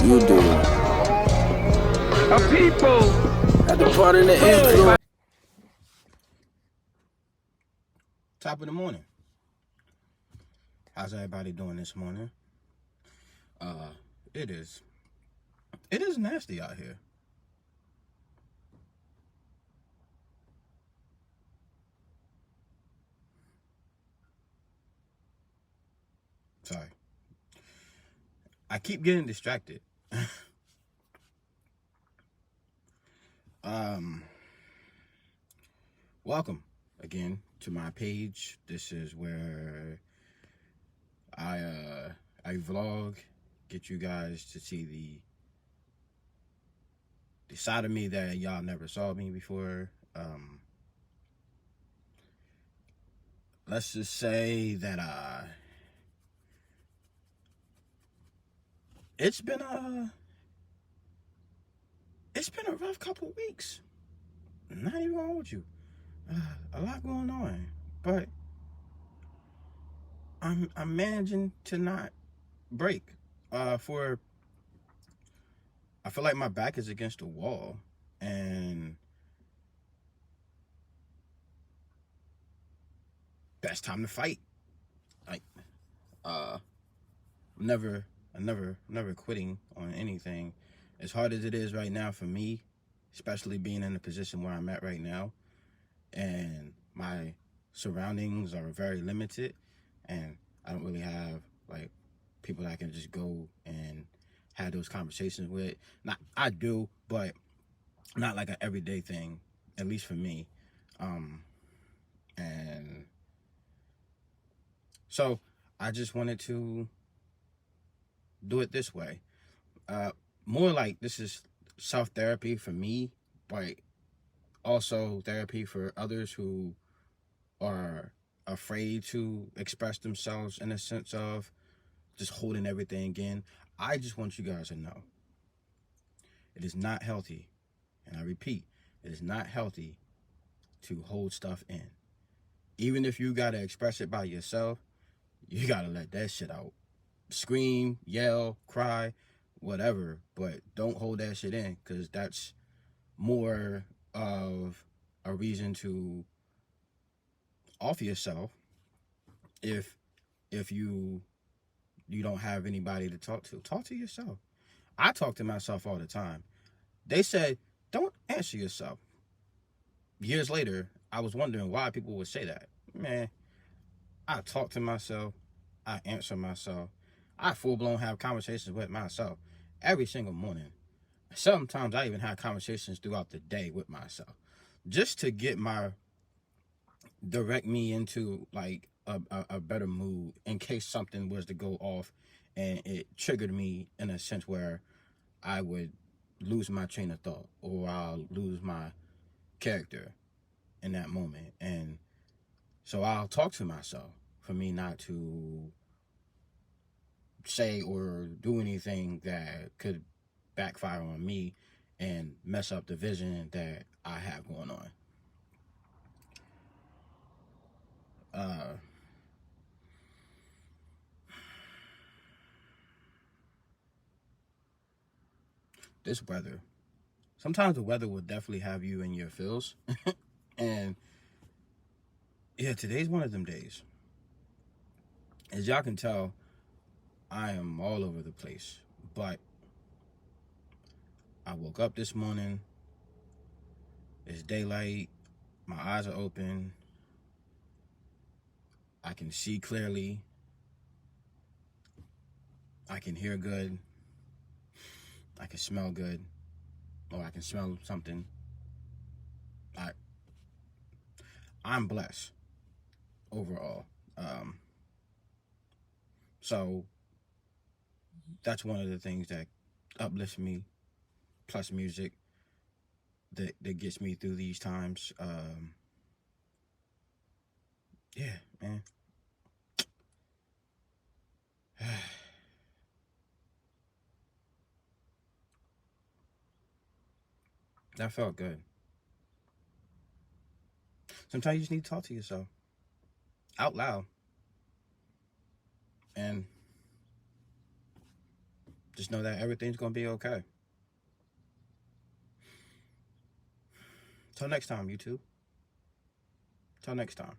You do. A people At the part of the influence. Top of the morning. How's everybody doing this morning? It is nasty out here. Sorry. I keep getting distracted. Welcome again to my page. This is where I vlog, get you guys to see the side of me that y'all never saw me before. Let's just say that it's been a rough couple weeks. Not even gonna hold you. A lot going on, but I'm managing to not break. I feel like my back is against the wall, and best time to fight. Like, never quitting on anything. As hard as it is right now for me, especially being in the position where I'm at right now, and my surroundings are very limited, and I don't really have like people that I can just go and have those conversations with. Not, I do, but not like an everyday thing, at least for me. And so I just wanted to do it this way. More like this is self-therapy for me, but also therapy for others who are afraid to express themselves, in a sense of just holding everything in. I just want you guys to know it is not healthy, and I repeat, it is not healthy to hold stuff in. Even if you gotta express it by yourself, you gotta let that shit out. Scream, yell, cry, whatever, but don't hold that shit in, because that's more of a reason to off yourself if you don't have anybody to talk to. Talk to yourself. I talk to myself all the time. They said, don't answer yourself. Years later, I was wondering why people would say that. Man, I talk to myself. I answer myself. I full-blown have conversations with myself every single morning. Sometimes I even have conversations throughout the day with myself, just to direct me into like a better mood in case something was to go off and it triggered me in a sense where I would lose my train of thought, or I'll lose my character in that moment. And so I'll talk to myself for me not to say or do anything that could backfire on me and mess up the vision that I have going on. This weather, sometimes the weather will definitely have you in your feels. And yeah, today's one of them days. As y'all can tell, I am all over the place, but I woke up this morning, it's daylight, my eyes are open, I can see clearly, I can hear good, I can smell good, or I can smell something. I'm blessed overall. So that's one of the things that uplifts me, plus music that gets me through these times. Yeah, man. That felt good. Sometimes you just need to talk to yourself out loud. And Just know that everything's going to be okay. Till next time, YouTube. Till next time.